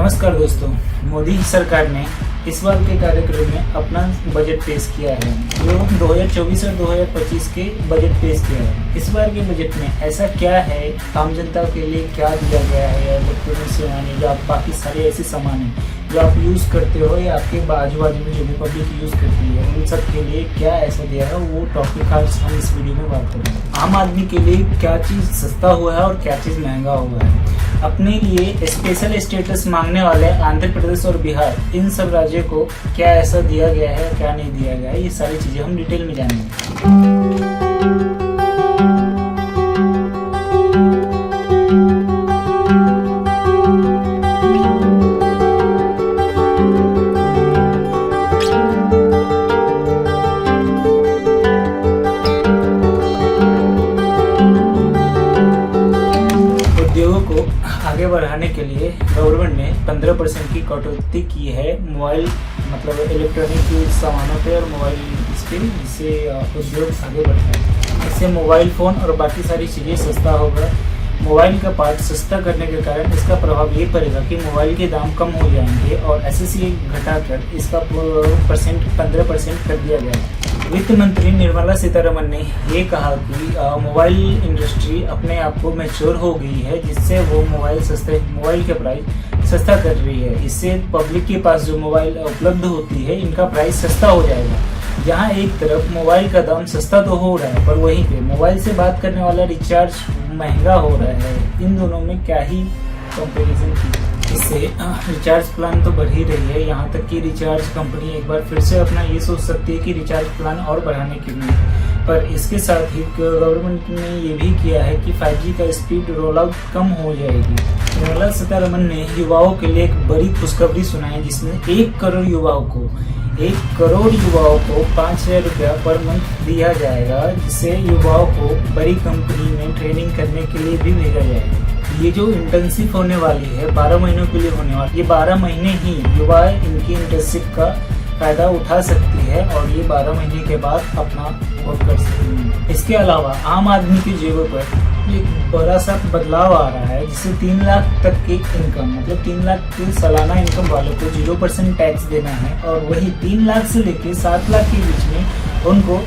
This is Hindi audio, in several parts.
नमस्कार दोस्तों, मोदी सरकार ने इस बार के कार्यक्रम में अपना बजट पेश किया है जो 2024 और 2025 के बजट पेश किया है। इस बार के बजट में ऐसा क्या है, आम जनता के लिए क्या दिया गया है, इलेक्ट्रॉनिक सेवाएं या बाकी सारे ऐसे सामान हैं जो आप यूज़ करते हो या आपके आजू बाजू में जो भी पब्लिक यूज़ करती है उन सब के लिए क्या ऐसा दिया है, वो टॉपिक आज हम इस वीडियो में बात करेंगे। आम आदमी के लिए क्या चीज़ सस्ता हुआ है और क्या चीज़ महंगा हुआ है। अपने लिए स्पेशल स्टेटस मांगने वाले आंध्र प्रदेश और बिहार, इन सब राज्यों को क्या ऐसा दिया गया है, क्या नहीं दिया गया है, ये सारी चीज़ें हम डिटेल में जानेंगे। आगे बढ़ाने के लिए गवर्नमेंट ने 15% की कटौती की है मोबाइल मतलब इलेक्ट्रॉनिक सामानों पे और मोबाइल इस पे, जिससे उद्योग आगे बढ़ता है। इससे मोबाइल फ़ोन और बाकी सारी चीज़ें सस्ता होगा। मोबाइल का पार्ट सस्ता करने के कारण इसका प्रभाव ये पड़ेगा कि मोबाइल के दाम कम हो जाएंगे और एसएससी घटाकर इसका 15% कर दिया गया है। वित्त मंत्री निर्मला सीतारमण ने ये कहा कि मोबाइल इंडस्ट्री अपने आप को मैच्योर हो गई है, जिससे वो मोबाइल के प्राइस सस्ता कर रही है। इससे पब्लिक के पास जो मोबाइल उपलब्ध होती है इनका प्राइस सस्ता हो जाएगा। जहाँ एक तरफ मोबाइल का दाम सस्ता तो हो रहा है पर वहीं पे मोबाइल से बात करने वाला रिचार्ज महंगा हो रहा है। इन दोनों में क्या ही कंपैरिजन की। इससे रिचार्ज प्लान तो बढ़ ही रही है, यहाँ तक कि रिचार्ज कंपनी एक बार फिर से अपना ये सोच सकती है कि रिचार्ज प्लान और बढ़ाने के लिए। पर इसके साथ ही गवर्नमेंट ने ये भी किया है कि 5G का स्पीड रोल आउट कम हो जाएगी। निर्मला सीतारमण ने युवाओं के लिए एक बड़ी खुशखबरी सुनाई, जिसमें 1 करोड़ युवाओं को 5,000 रुपया पर मंथ दिया जाएगा, जिससे युवाओं को बड़ी कंपनी में ट्रेनिंग करने के लिए भी भेजा जाएगा। ये जो इंटर्नशिप होने वाली है 12 महीनों के लिए होने वाली, ये 12 महीने ही युवा इनकी इंटर्नशिप का फायदा उठा सकती है और ये 12 महीने के बाद अपना वर्क कर सकती है। इसके अलावा आम आदमी की जेबों पर एक बड़ा सा बदलाव आ रहा है, जिससे 3 लाख तक की इनकम मतलब 3 लाख की सालाना इनकम वालों को 0% टैक्स देना है और वही 3 लाख से लेकर 7 लाख के बीच में उनको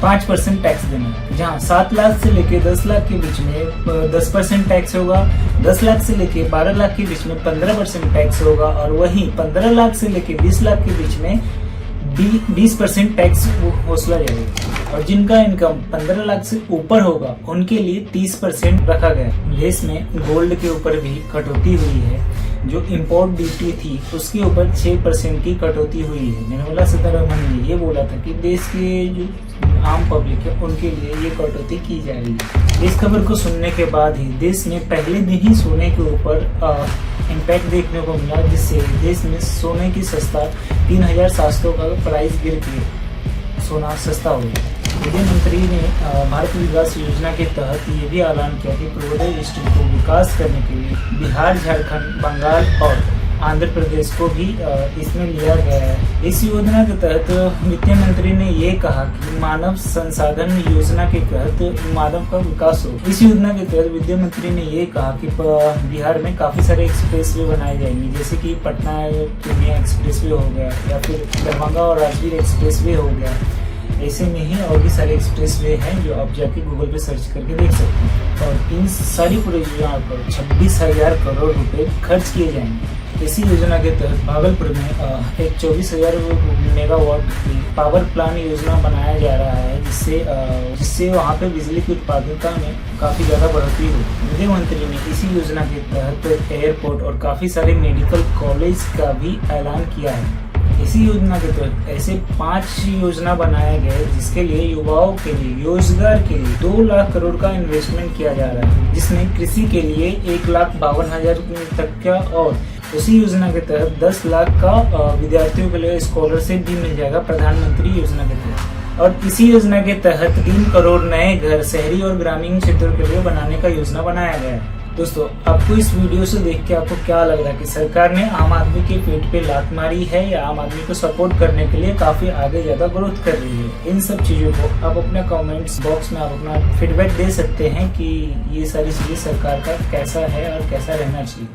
5% टैक्स देना है। जहाँ 7 लाख से लेके 10 लाख के बीच में 10% टैक्स होगा, 10 लाख से लेके 12 लाख के बीच में 15% टैक्स होगा और वहीं 15 लाख से लेके 20 लाख के बीच में 20% टैक्स वसूला जाएगा। और जिनका इनकम 15 लाख से ऊपर होगा उनके लिए 30% रखा गया है। इसमें गोल्ड के ऊपर भी कटौती हुई है, जो इम्पोर्ट ड्यूटी थी उसके ऊपर 6% की कटौती हुई है। निर्मला सीतारमण ने ये बोला था कि देश के जो आम पब्लिक है उनके लिए ये कटौती की जा रही है। इस खबर को सुनने के बाद ही देश में पहले दिन ही सोने के ऊपर इम्पैक्ट देखने को मिला, जिससे देश में सोने की सस्ता 3,700 का प्राइस गिर के सोना सस्ता हो गया। वित्त मंत्री ने भारत विकास योजना के तहत ये भी ऐलान किया कि पूर्वोदय डिस्ट्रिक्ट को विकास करने के लिए बिहार, झारखंड, बंगाल और आंध्र प्रदेश को भी इसमें लिया गया है। इस योजना के तहत वित्त मंत्री ने ये कहा कि मानव संसाधन योजना के तहत मानव का विकास हो। इस योजना के तहत वित्त मंत्री ने ये कहा कि बिहार में काफी सारे एक्सप्रेसवे बनाए जाएंगे, जैसे कि पटना पूर्णिया एक्सप्रेसवे हो गया या फिर दरभंगा और राजगीर एक्सप्रेसवे हो गया। ऐसे में ही और भी सारे एक्सप्रेसवे हैं जो आप जाके गूगल पे सर्च करके देख सकते हैं। और इन सारी परियोजनाओं पर 26,000 करोड़ रुपए खर्च किए जाएंगे। इसी योजना के तहत भागलपुर में एक 24,000 मेगावाट की पावर प्लांट योजना बनाया जा रहा है, जिससे वहाँ पे बिजली की उत्पादकता में काफ़ी ज़्यादा बढ़ोतरी हो। वित्त मंत्री ने इसी योजना के तहत एयरपोर्ट और काफ़ी सारे मेडिकल कॉलेज का भी ऐलान किया है। इसी योजना के तहत ऐसे 5 योजना बनाए गए, जिसके लिए युवाओं के लिए रोजगार के लिए 2 लाख करोड़ का इन्वेस्टमेंट किया जा रहा है, जिसमें कृषि के लिए 1,52,000 तक का और उसी योजना के तहत 10 लाख का विद्यार्थियों के लिए स्कॉलरशिप भी मिल जाएगा प्रधानमंत्री योजना के तहत। और इसी योजना के तहत 3 करोड़ नए घर शहरी और ग्रामीण क्षेत्रों के लिए बनाने का योजना बनाया गया है। दोस्तों, आपको इस वीडियो से देख के आपको क्या लग रहा है कि सरकार ने आम आदमी के पेट पे लात मारी है या आम आदमी को सपोर्ट करने के लिए काफी आगे ज्यादा ग्रोथ कर रही है? इन सब चीजों को आप अपने कमेंट्स बॉक्स में आप अपना फीडबैक दे सकते हैं कि ये सारी चीजें सरकार का कैसा है और कैसा रहना चाहिए।